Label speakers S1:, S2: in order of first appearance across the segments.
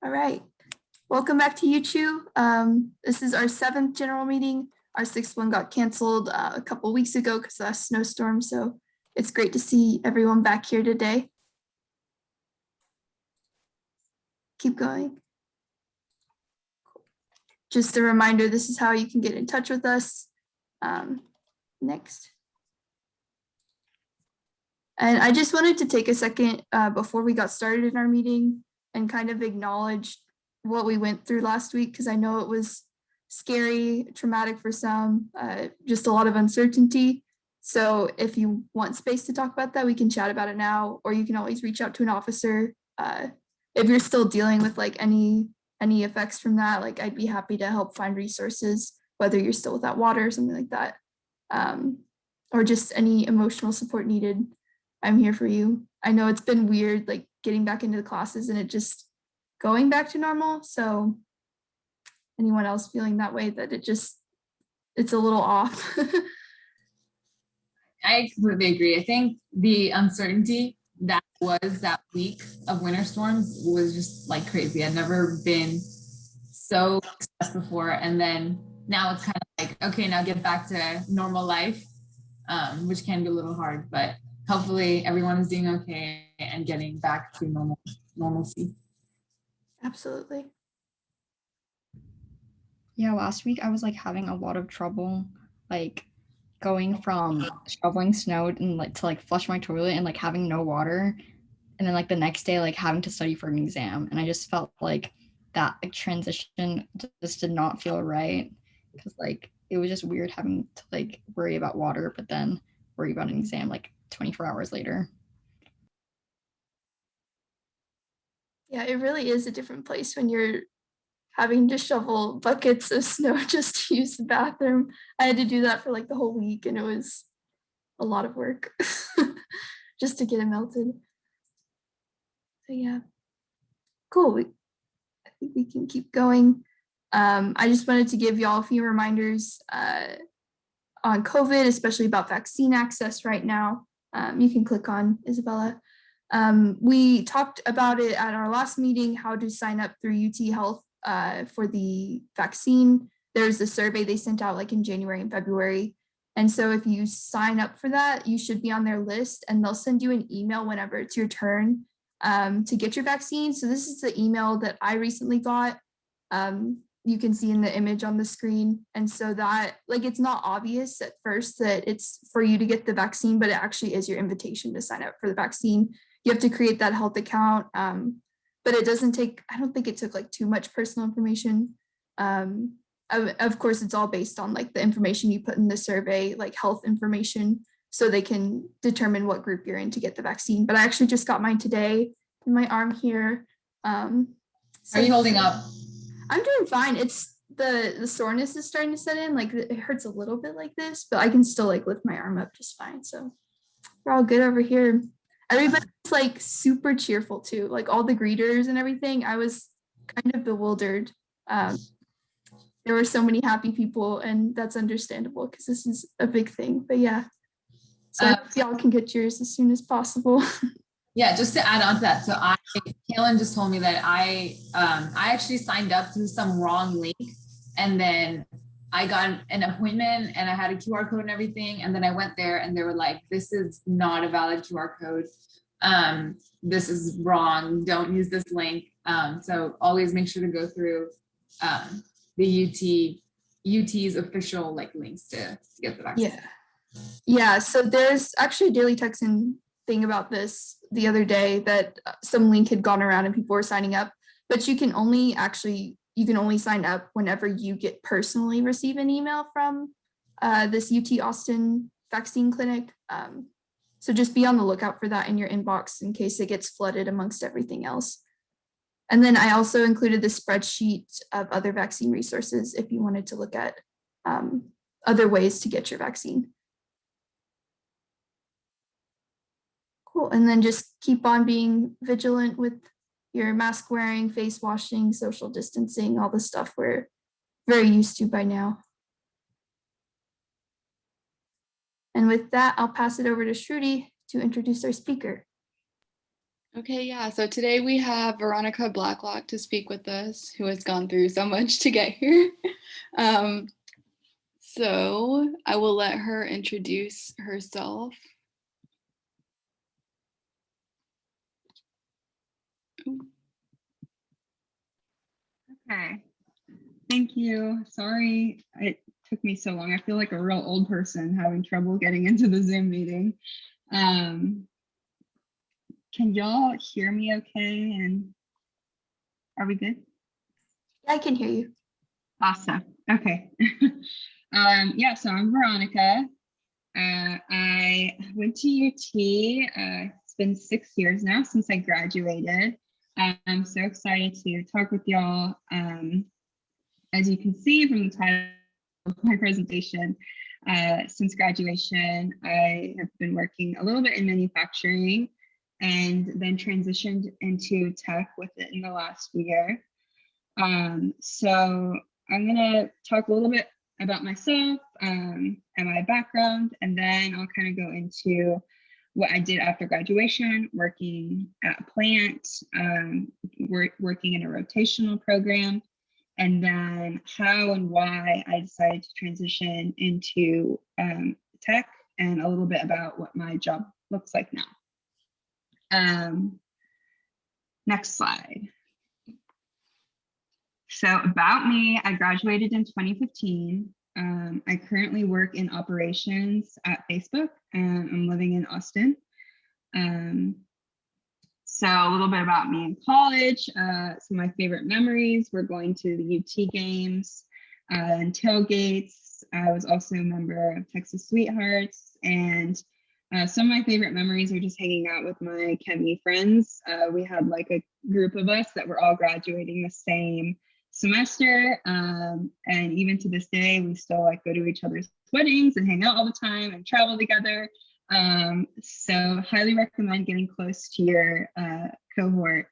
S1: All right. Welcome back to YouTube. This is our 7th general meeting. Our 6th one got canceled a couple weeks ago because of a snowstorm. So it's great to see everyone back here today. Keep going. Just a reminder, this is how you can get in touch with us. Next. And I just wanted to take a second before we got started in our meeting and kind of acknowledge what we went through last week, because I know it was scary, traumatic for some, just a lot of uncertainty. So if you want space to talk about that, we can chat about it now, or you can always reach out to an officer. If you're still dealing with like any effects from that, like I'd be happy to help find resources, whether you're still without water or something like that, or just any emotional support needed. I'm here for you. I know it's been weird, like getting back into the classes and it just going back to normal. So anyone else feeling that way, that it's a little off.
S2: I completely agree. I think the uncertainty that was that week of winter storms was just like crazy. I'd never been so stressed before. And then now it's kind of like, okay, now get back to normal life, which can be a little hard, but hopefully everyone is doing okay and getting back to normalcy.
S1: Absolutely.
S3: Yeah, last week I was like having a lot of trouble like going from shoveling snow and like to like flush my toilet and like having no water, and then like the next day like having to study for an exam, and I just felt like that like transition just did not feel right, because like it was just weird having to like worry about water but then worry about an exam like 24 hours later.
S1: Yeah, it really is a different place when you're having to shovel buckets of snow just to use the bathroom. I had to do that for like the whole week, and it was a lot of work just to get it melted. So yeah, cool. I think we can keep going. I just wanted to give y'all a few reminders on COVID, especially about vaccine access right now. You can click on Isabella. We talked about it at our last meeting, how to sign up through UT Health for the vaccine. There's a survey they sent out like in January and February. And so if you sign up for that, you should be on their list, and they'll send you an email whenever it's your turn to get your vaccine. So this is the email that I recently got. You can see in the image on the screen. And so that, like, it's not obvious at first that it's for you to get the vaccine, but it actually is your invitation to sign up for the vaccine. You have to create that health account, but it doesn't take, I don't think it took like too much personal information. Of course, it's all based on like the information you put in the survey, like health information, so they can determine what group you're in to get the vaccine. But I actually just got mine today in my arm here.
S2: So, are you holding up?
S1: I'm doing fine. It's the soreness is starting to set in. Like it hurts a little bit like this, but I can still like lift my arm up just fine. So we're all good over here. Everybody's like super cheerful too. Like all the greeters and everything. I was kind of bewildered. There were so many happy people, and that's understandable because this is a big thing. But yeah, so y'all can get yours as soon as possible.
S2: Yeah, just to add on to that. So Kaylin just told me that I actually signed up through some wrong link, and then I got an appointment and I had a QR code and everything. And then I went there and they were like, this is not a valid QR code. This is wrong. Don't use this link. So always make sure to go through the UT's official like links to get the vaccine.
S1: Yeah. So there's actually a Daily Texan thing about this the other day that some link had gone around and people were signing up, but you can only sign up whenever you get personally receive an email from this UT Austin vaccine clinic. So just be on the lookout for that in your inbox in case it gets flooded amongst everything else. And then I also included the spreadsheet of other vaccine resources if you wanted to look at other ways to get your vaccine. Cool. And then just keep on being vigilant with your mask wearing, face washing, social distancing, all the stuff we're very used to by now. And with that, I'll pass it over to Shruti to introduce our speaker.
S4: Okay, yeah. So today we have Veronica Blacklock to speak with us, who has gone through so much to get here. Um, so I will let her introduce herself.
S5: Okay, thank you. Sorry it took me so long. I feel like a real old person having trouble getting into the Zoom meeting. Can y'all hear me okay? And are we good?
S1: Yeah, I can hear you.
S5: Awesome. Okay. Yeah, so I'm Veronica. I went to UT. It's been 6 years now since I graduated. I'm so excited to talk with y'all. As you can see from the title of my presentation, since graduation, I have been working a little bit in manufacturing and then transitioned into tech within the last year. So I'm gonna talk a little bit about myself and my background, and then I'll kind of go into what I did after graduation, working at a plant, working in a rotational program, and then how and why I decided to transition into tech, and a little bit about what my job looks like now. Next slide. So about me, I graduated in 2015. I currently work in operations at Facebook, and I'm living in Austin. So a little bit about me in college. Some of my favorite memories were going to the UT games and tailgates. I was also a member of Texas Sweethearts, and some of my favorite memories are just hanging out with my Chemie friends. We had like a group of us that were all graduating the same semester, and even to this day, we still like go to each other's weddings and hang out all the time and travel together. So highly recommend getting close to your cohort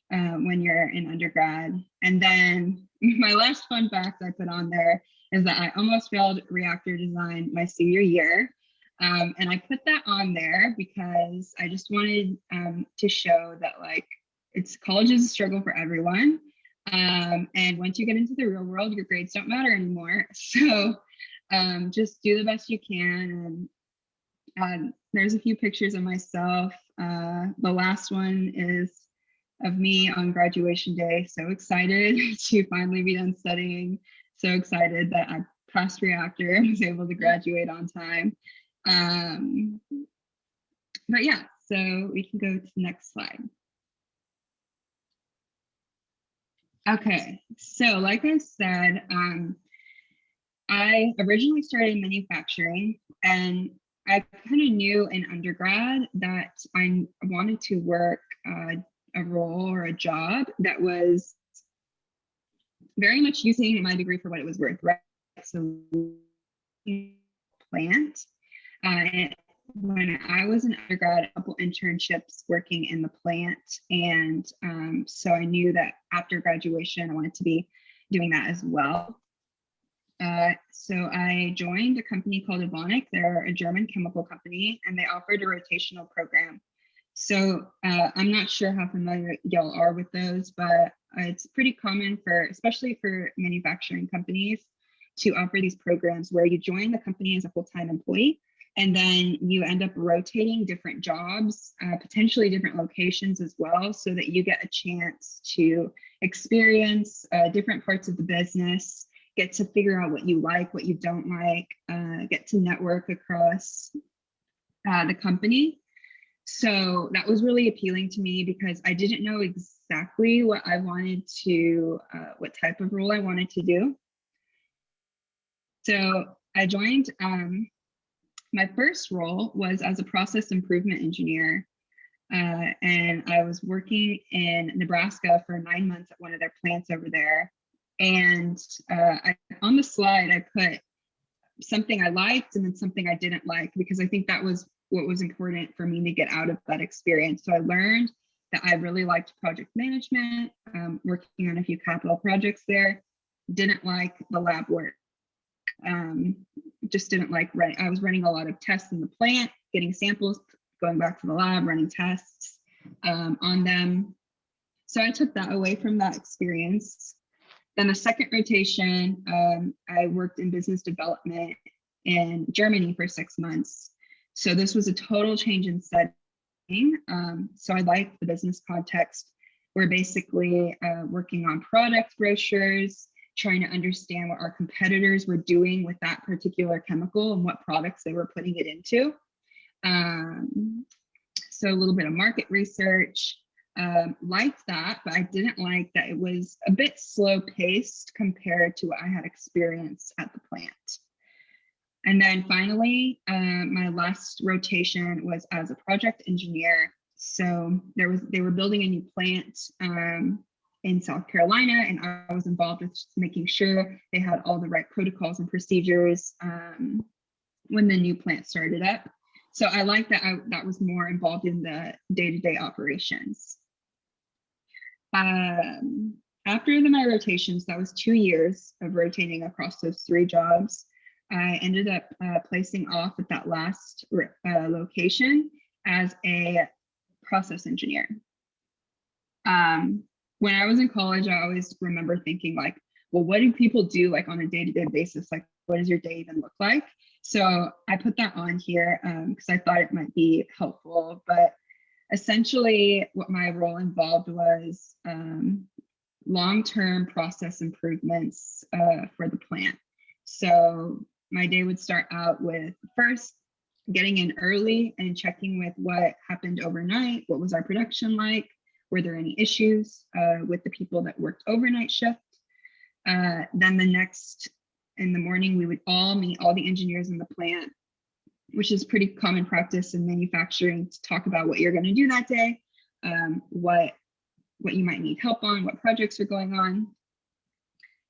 S5: when you're in undergrad. And then my last fun fact I put on there is that I almost failed reactor design my senior year. And I put that on there because I just wanted to show that like college is a struggle for everyone. And once you get into the real world, your grades don't matter anymore. So just do the best you can. And there's a few pictures of myself. The last one is of me on graduation day. So excited to finally be done studying. So excited that I passed reactor and was able to graduate on time. But yeah, so we can go to the next slide. Okay, so like I said, I originally started in manufacturing, and I kind of knew in undergrad that I wanted to work a role or a job that was very much using my degree for what it was worth, right? So plant. When I was an undergrad, a couple internships working in the plant. And so I knew that after graduation, I wanted to be doing that as well. So I joined a company called Evonik. They're a German chemical company, and they offered a rotational program. So I'm not sure how familiar y'all are with those, but it's pretty common for, especially for manufacturing companies, to offer these programs where you join the company as a full-time employee, and then you end up rotating different jobs, potentially different locations as well, so that you get a chance to experience different parts of the business, get to figure out what you like, what you don't like, get to network across the company. So that was really appealing to me because I didn't know exactly what I wanted to, what type of role I wanted to do. So I joined, my first role was as a process improvement engineer. And I was working in Nebraska for 9 months at one of their plants over there. And on the slide, I put something I liked and then something I didn't like, because I think that was what was important for me to get out of that experience. So I learned that I really liked project management, working on a few capital projects there. Didn't like the lab work. Just didn't like running. I was running a lot of tests in the plant, getting samples, going back to the lab, running tests. on them. So I took that away from that experience. Then the second rotation, I worked in business development in Germany for 6 months. So this was a total change in setting. So I liked the business context. We're basically working on product brochures, trying to understand what our competitors were doing with that particular chemical and what products they were putting it into. So a little bit of market research, liked that, but I didn't like that it was a bit slow paced compared to what I had experienced at the plant. And then finally, my last rotation was as a project engineer. So they were building a new plant in South Carolina, and I was involved with making sure they had all the right protocols and procedures when the new plant started up. So I like that that was more involved in the day-to-day operations. After my rotations, that was 2 years of rotating across those 3 jobs. I ended up placing off at that last location as a process engineer. When I was in college, I always remember thinking like, well, what do people do like on a day-to-day basis? Like, what does your day even look like? So I put that on here because I thought it might be helpful. But essentially, what my role involved was long-term process improvements for the plant. So my day would start out with first getting in early and checking with what happened overnight. What was our production like? Were there any issues with the people that worked overnight shift? Then in the morning, we would all meet all the engineers in the plant, which is pretty common practice in manufacturing, to talk about what you're going to do that day, what you might need help on, what projects are going on.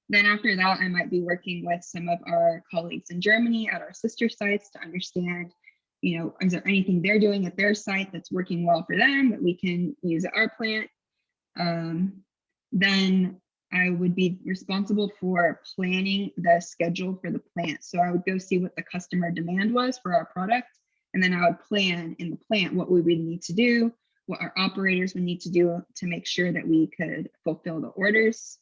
S5: Then after that, I might be working with some of our colleagues in Germany at our sister sites to understand, you know, is there anything they're doing at their site that's working well for them that we can use at our plant? Then I would be responsible for planning the schedule for the plant. So I would go see what the customer demand was for our product, and then I would plan in the plant what we would need to do, what our operators would need to do to make sure that we could fulfill the orders.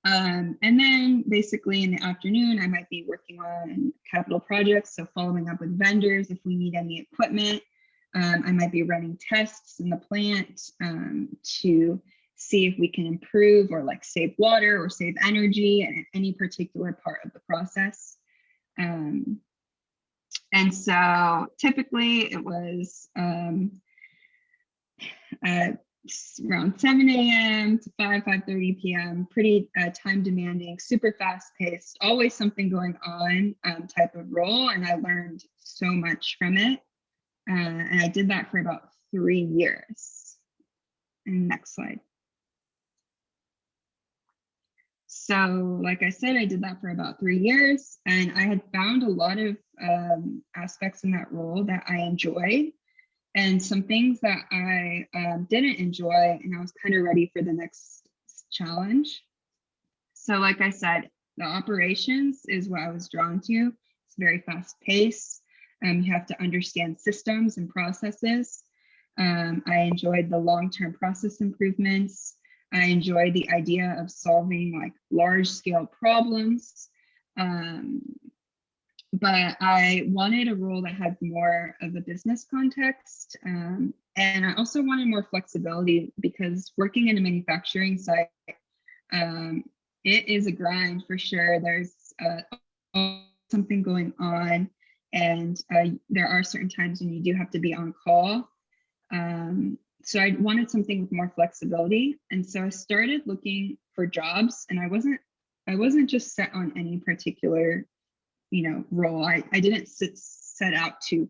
S5: And then basically in the afternoon, I might be working on capital projects. So following up with vendors if we need any equipment. I might be running tests in the plant to see if we can improve or like save water or save energy in any particular part of the process. And so typically it was around 7 a.m. to 5:30 p.m. Pretty time demanding, super fast paced, always something going on type of role. And I learned so much from it. And I did that for about 3 years. And next slide. So like I said, I did that for about 3 years, and I had found a lot of aspects in that role that I enjoyed, and some things that I didn't enjoy, and I was kind of ready for the next challenge. So like I said, the operations is what I was drawn to. It's very fast paced. You have to understand systems and processes. I enjoyed the long-term process improvements. I enjoyed the idea of solving like large scale problems. But I wanted a role that had more of a business context. And I also wanted more flexibility, because working in a manufacturing site, it is a grind for sure. There's something going on, and there are certain times when you do have to be on call. So I wanted something with more flexibility. And so I started looking for jobs, and I wasn't just set on any particular, you know, role. I didn't set out to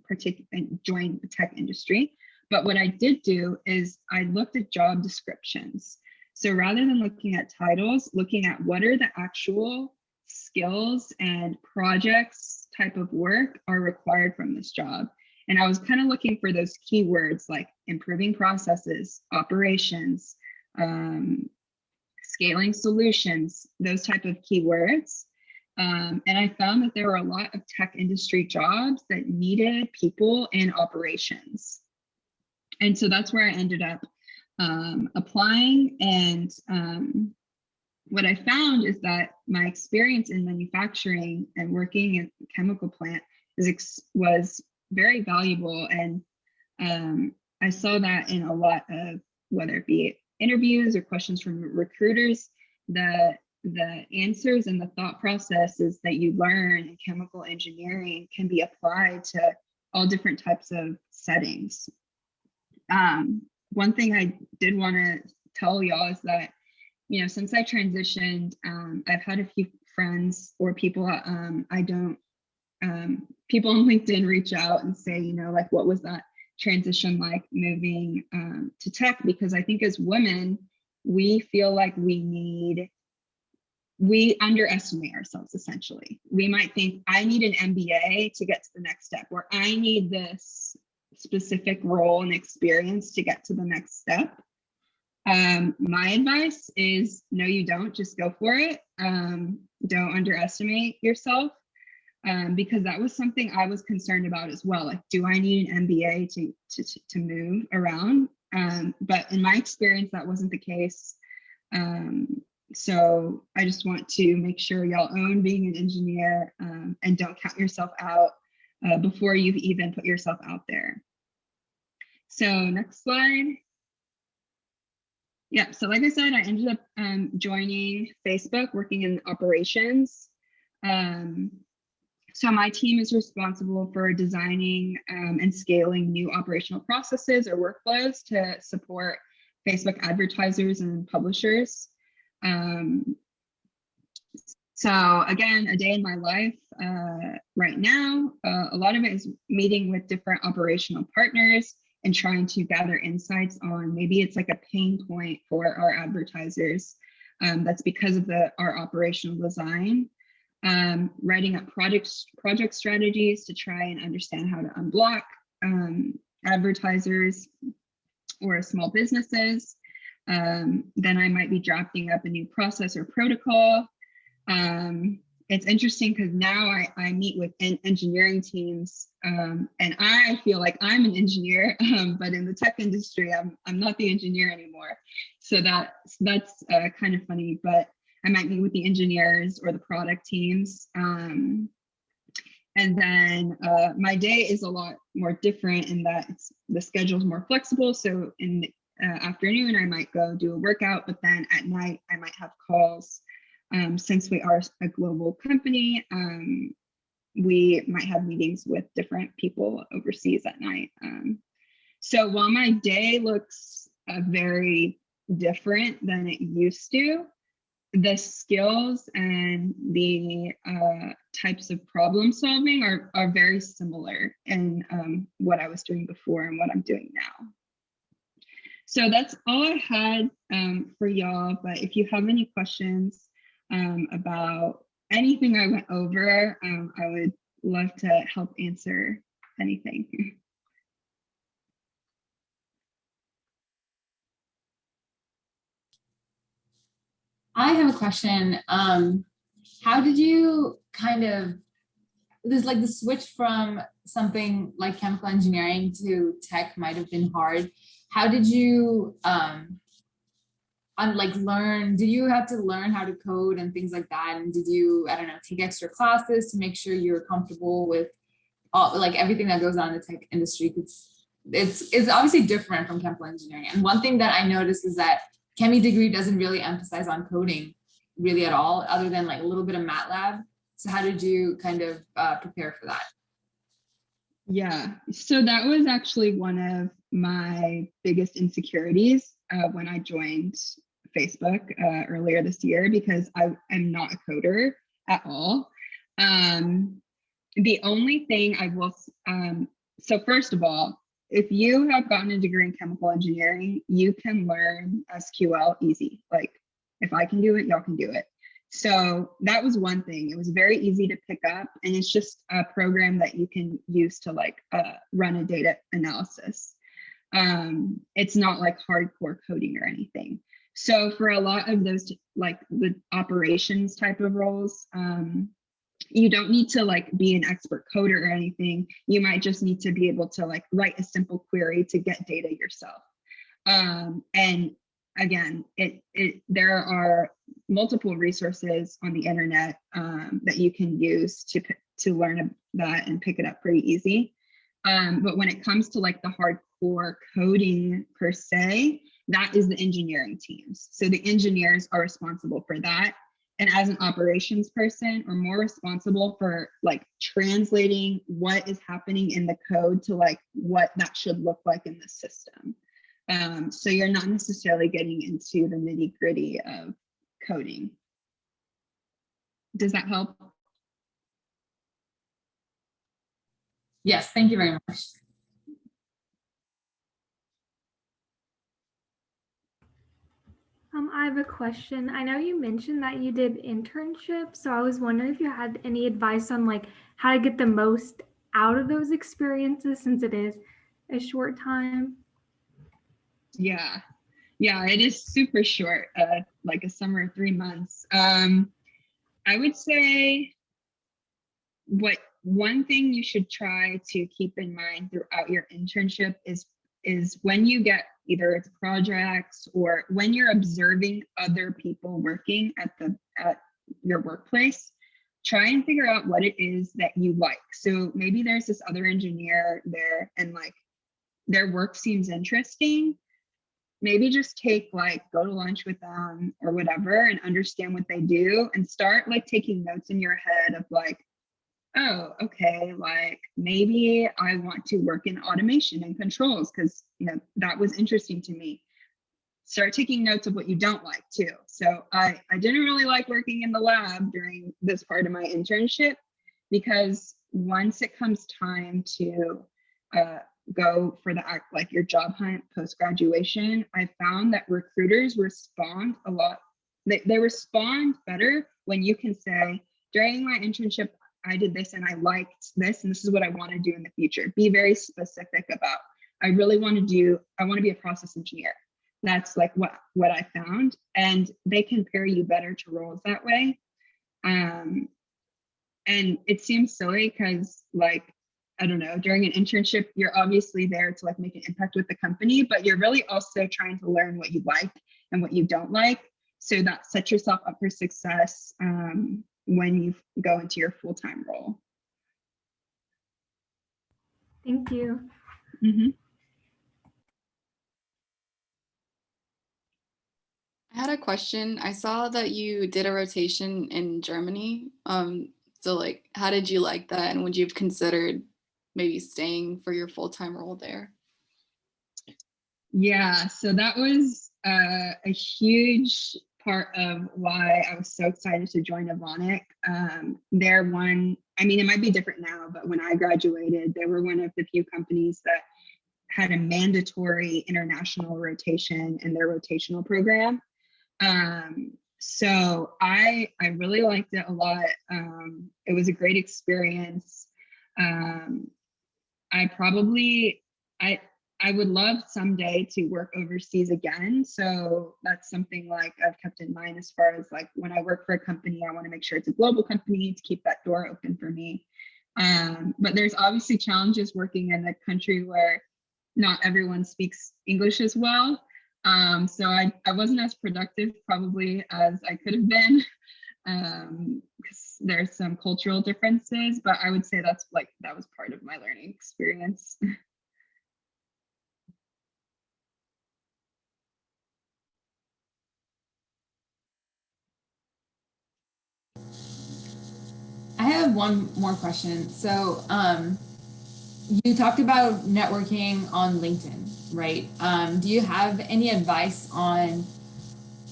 S5: join the tech industry. But what I did do is I looked at job descriptions. So rather than looking at titles, looking at what are the actual skills and projects type of work are required from this job. And I was kind of looking for those keywords like improving processes, operations, scaling solutions, those type of keywords. And I found that there were a lot of tech industry jobs that needed people in operations. And so that's where I ended up applying. And what I found is that my experience in manufacturing and working in a chemical plant was very valuable. And I saw that in a lot of, whether it be interviews or questions from recruiters, the answers and the thought processes that you learn in chemical engineering can be applied to all different types of settings. One thing I did want to tell y'all is that, you know, since I transitioned, I've had a few friends or people people on LinkedIn reach out and say, you know, like, what was that transition like moving to tech? Because I think as women, we feel like we underestimate ourselves, essentially. We might think, I need an MBA to get to the next step, or I need this specific role and experience to get to the next step. My advice is, no, you don't. Just go for it. Don't underestimate yourself, because that was something I was concerned about as well. Like, do I need an MBA to move around? But in my experience, that wasn't the case. So I just want to make sure y'all own being an engineer, and don't count yourself out before you've even put yourself out there. So next slide. Yeah, so like I said, I ended up joining Facebook, working in operations. So my team is responsible for designing and scaling new operational processes or workflows to support Facebook advertisers and publishers. So again, a day in my life right now, a lot of it is meeting with different operational partners and trying to gather insights on, maybe it's like a pain point for our advertisers. That's because of our operational design. Writing up project strategies to try and understand how to unblock advertisers or small businesses. Then I might be drafting up a new process or protocol. It's interesting because now I meet with engineering teams, and I feel like I'm an engineer, but in the tech industry, I'm not the engineer anymore. So that's kind of funny, but I might meet with the engineers or the product teams. And then my day is a lot more different in that the schedule is more flexible. So in the afternoon, I might go do a workout, but then at night, I might have calls. Since we are a global company, we might have meetings with different people overseas at night. So while my day looks very different than it used to, the skills and the types of problem solving are very similar in what I was doing before and what I'm doing now. So that's all I had for y'all, but if you have any questions about anything I went over, I would love to help answer anything.
S2: I have a question. How did you kind of, there's like the switch from something like chemical engineering to tech might have been hard. How did you learn, did you have to learn how to code and things like that? And did you, I don't know, take extra classes to make sure you're comfortable with all, like everything that goes on in the tech industry? It's obviously different from chemical engineering. And one thing that I noticed is that Chemie degree doesn't really emphasize on coding really at all, other than like a little bit of MATLAB. So how did you kind of prepare for that?
S5: Yeah, so that was actually one of my biggest insecurities when I joined Facebook earlier this year, because I am not a coder at all. The only thing I will, so first of all, if you have gotten a degree in chemical engineering, you can learn SQL easy. Like, if I can do it, y'all can do it. So that was one thing. It was very easy to pick up, and it's just a program that you can use to like run a data analysis. It's not like hardcore coding or anything. So for a lot of those, like the operations type of roles, you don't need to like be an expert coder or anything. You might just need to be able to like write a simple query to get data yourself. And again, there are multiple resources on the internet that you can use to learn that and pick it up pretty easy. But when it comes to like the hardcore coding per se, that is the engineering teams. So the engineers are responsible for that. And as an operations person, are more responsible for like translating what is happening in the code to like what that should look like in the system. So you're not necessarily getting into the nitty gritty of coding. Does that help?
S2: Yes, thank you very much.
S6: I have a question. I know you mentioned that you did internships, so I was wondering if you had any advice on like how to get the most out of those experiences since it is a short time.
S5: Yeah, it is super short, like a summer, 3 months. I would say one thing you should try to keep in mind throughout your internship is when you get either it's projects or when you're observing other people working at your workplace, try and figure out what it is that you like. So maybe there's this other engineer there and like their work seems interesting. Maybe just go to lunch with them or whatever and understand what they do and start like taking notes in your head of like, oh, okay, like maybe I want to work in automation and controls because that was interesting to me. Start taking notes of what you don't like too. So I didn't really like working in the lab during this part of my internship because once it comes time to go for your job hunt post-graduation, I found that recruiters respond a lot. They respond better when you can say, during my internship, I did this and I liked this, and this is what I want to do in the future. Be very specific about, I want to be a process engineer. That's like what I found. And they can pair you better to roles that way. And it seems silly because like, I don't know, during an internship, you're obviously there to like make an impact with the company, but you're really also trying to learn what you like and what you don't like. So that sets yourself up for success when you go into your full-time role.
S6: Thank you.
S5: Mm-hmm.
S4: I had a question. I saw that you did a rotation in Germany. So like, how did you like that? And would you have considered maybe staying for your full-time role there?
S5: Yeah, so that was a huge part of why I was so excited to join Avonic. It might be different now, but when I graduated, they were one of the few companies that had a mandatory international rotation in their rotational program. So I really liked it a lot. It was a great experience. I would love someday to work overseas again. So that's something like I've kept in mind as far as like when I work for a company, I want to make sure it's a global company to keep that door open for me. But there's obviously challenges working in a country where not everyone speaks English as well. So I wasn't as productive probably as I could have been because there's some cultural differences, but I would say that was part of my learning experience.
S2: I have one more question. So you talked about networking on LinkedIn, right? Do you have any advice on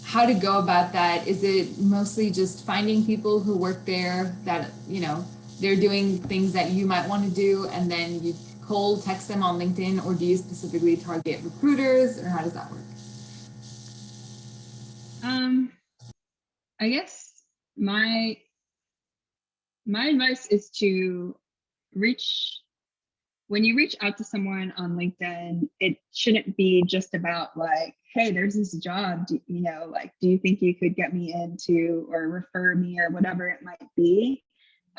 S2: how to go about that? Is it mostly just finding people who work there that, they're doing things that you might want to do and then you cold text them on LinkedIn, or do you specifically target recruiters, or how does that work?
S5: I guess my advice is to when you reach out to someone on LinkedIn, it shouldn't be just about like, hey, there's this job, do you think you could get me into or refer me or whatever it might be.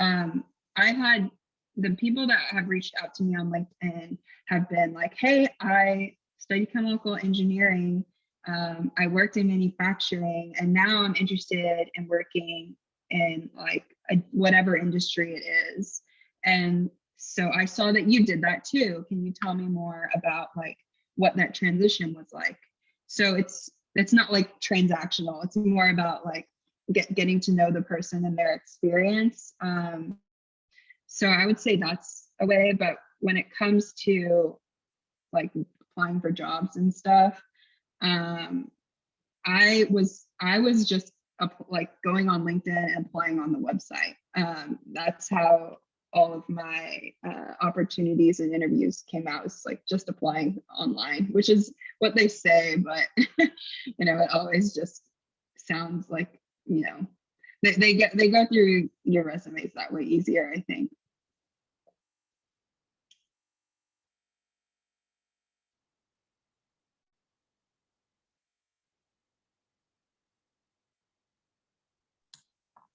S5: I had the people that have reached out to me on LinkedIn have been like, hey, I studied chemical engineering. I worked in manufacturing, and now I'm interested in working in like whatever industry it is. And so I saw that you did that too. Can you tell me more about like what that transition was like? So it's not like transactional. It's more about like getting to know the person and their experience. So I would say that's a way, but when it comes to like applying for jobs and stuff, I was just like going on LinkedIn and applying on the website. That's how all of my opportunities and interviews came out. It's like just applying online, which is what they say, but you know, it always just sounds like, you know, they go through your resumes that way easier, I think.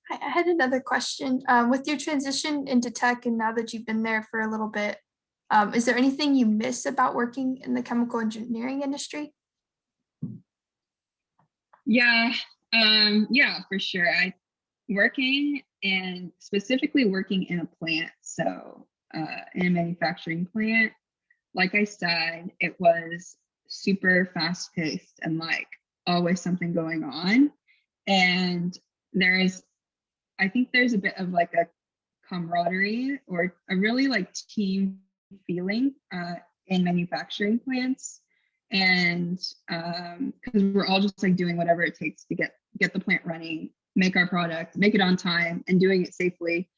S1: I had another question. With your transition into tech and now that you've been there for a little bit, is there anything you miss about working in the chemical engineering industry?
S5: Yeah, yeah, for sure. Working and specifically working in a plant, so in a manufacturing plant, like I said, it was super fast paced and like always something going on. And I think there's a bit of like a camaraderie or a really like team feeling in manufacturing plants. And because we're all just like doing whatever it takes to get the plant running, make our product, make it on time, and doing it safely.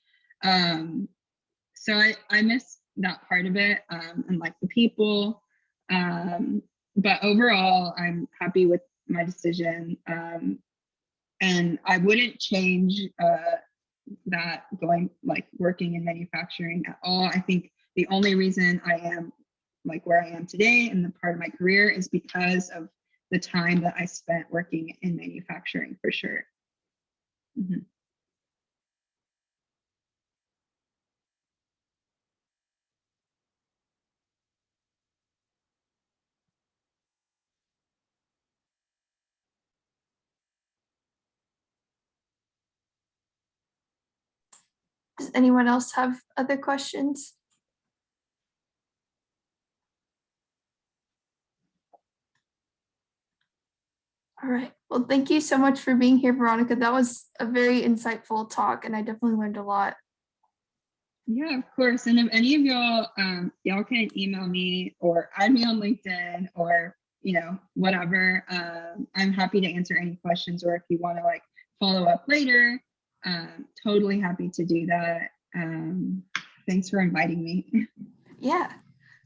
S5: So I miss that part of it, and like the people. But overall, I'm happy with my decision. And I wouldn't change that going like working in manufacturing at all. I think the only reason I am like where I am today in the part of my career is because of the time that I spent working in manufacturing, for sure. Mm-hmm.
S1: Does anyone else have other questions? All right. Well, thank you so much for being here, Veronica. That was a very insightful talk, and I definitely learned a lot.
S5: Yeah, of course. And if any of y'all, y'all can email me or add me on LinkedIn or, you know, whatever. I'm happy to answer any questions, or if you want to like follow up later, totally happy to do that. Thanks for inviting me.
S1: Yeah.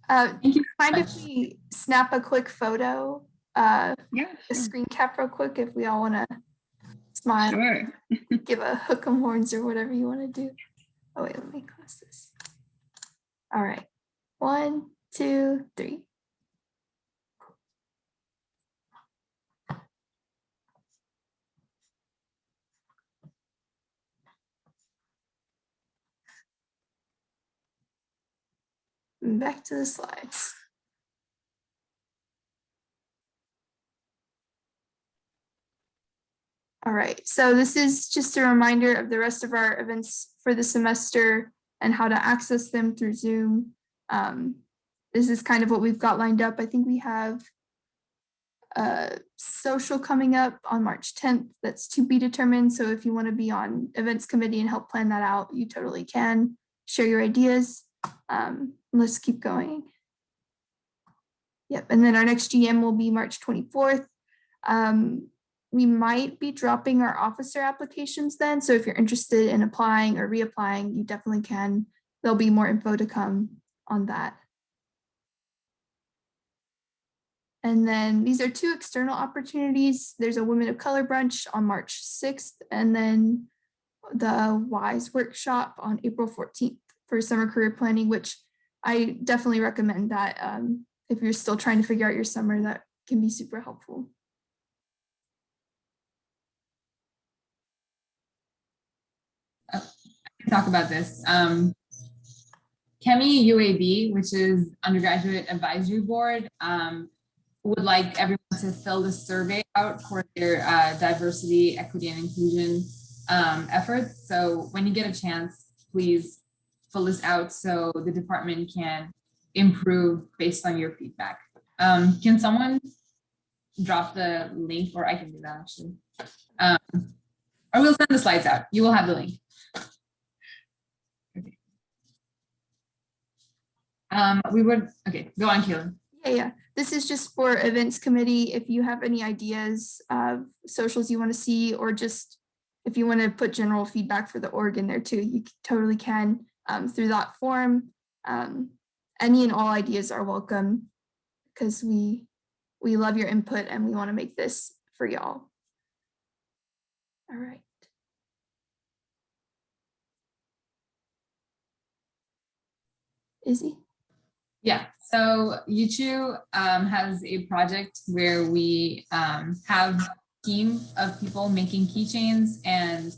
S2: Thank you.
S1: Mind if we snap a quick photo,
S5: Yeah,
S1: a
S5: sure.
S1: screen cap real quick if we all want to smile,
S5: Sure.
S1: give a hook 'em horns or whatever you want to do. Oh wait, let me close this. All right. 1, 2, 3. And back to the slides. All right, so this is just a reminder of the rest of our events for the semester and how to access them through Zoom. This is kind of what we've got lined up. I think we have a social coming up on March 10th. That's to be determined. So if you want to be on events committee and help plan that out, you totally can. Share your ideas. Let's keep going. Yep, and then our next GM will be March 24th. We might be dropping our officer applications then. So if you're interested in applying or reapplying, you definitely can. There'll be more info to come on that. And then these are 2 external opportunities. There's a Women of Color brunch on March 6th, and then the WISE workshop on April 14th for summer career planning, which I definitely recommend that if you're still trying to figure out your summer, that can be super helpful.
S2: talk about this. Chemi UAB, which is Undergraduate Advisory Board, would like everyone to fill the survey out for their diversity, equity, and inclusion efforts. So when you get a chance, please fill this out so the department can improve based on your feedback. Can someone drop the link, or I can do that actually. Or we'll send the slides out. You will have the link. Okay. Okay, go on, Keelan.
S1: Yeah. This is just for events committee. If you have any ideas of socials you want to see, or just if you want to put general feedback for the org in there too, you totally can through that form. Any and all ideas are welcome because we love your input and we want to make this for y'all. All right. Izzy?
S2: Yeah, so UCHU has a project where we have a team of people making keychains, and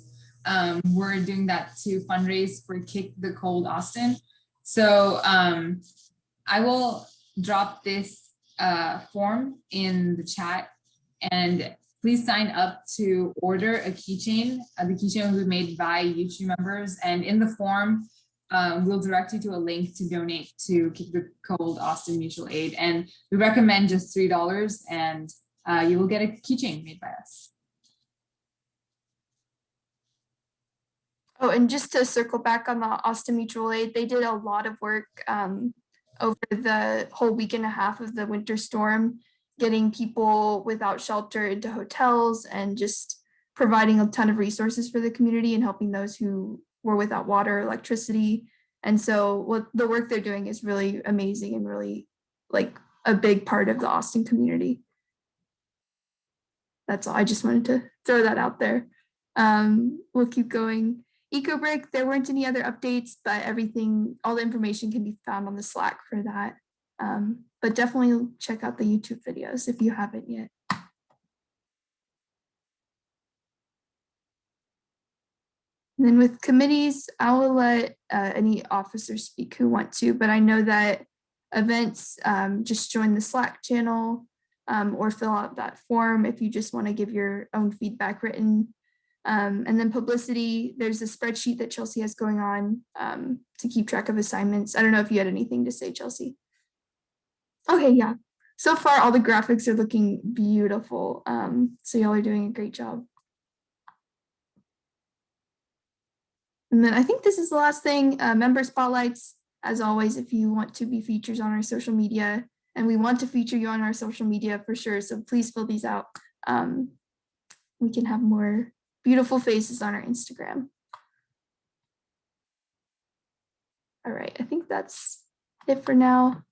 S2: we're doing that to fundraise for Kick the Cold Austin. So I will drop this form in the chat, and please sign up to order a keychain. The keychain will be made by UCHU members, and in the form, we'll direct you to a link to donate to Kick the Cold Austin Mutual Aid. And we recommend just $3, and you will get a keychain made by us.
S1: Oh, and just to circle back on the Austin Mutual Aid, they did a lot of work over the whole week and a half of the winter storm, getting people without shelter into hotels and just providing a ton of resources for the community and helping those who were without water, electricity. And so what the work they're doing is really amazing and really like a big part of the Austin community. That's all. I just wanted to throw that out there. We'll keep going. EcoBrick, there weren't any other updates, but everything, all the information can be found on the Slack for that. But definitely check out the YouTube videos if you haven't yet. And then with committees, I will let any officers speak who want to, but I know that events, just join the Slack channel or fill out that form if you just want to give your own feedback written. And then publicity, there's a spreadsheet that Chelsea has going on to keep track of assignments. I don't know if you had anything to say, Chelsea. Okay, yeah. So far, all the graphics are looking beautiful. So y'all are doing a great job. And then I think this is the last thing, member spotlights. As always, if you want to be featured on our social media, and we want to feature you on our social media for sure, so please fill these out. We can have more beautiful faces on our Instagram. All right, I think that's it for now.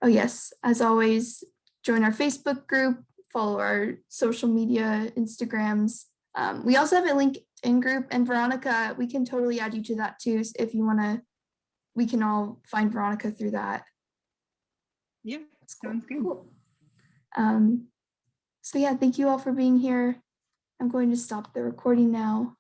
S1: Oh yes, as always, join our Facebook group, follow our social media, Instagrams. We also have a LinkedIn group, and Veronica, we can totally add you to that too. So if you wanna, we can all find Veronica through that.
S5: Yeah, sounds good.
S1: Cool. So yeah, thank you all for being here. I'm going to stop the recording now.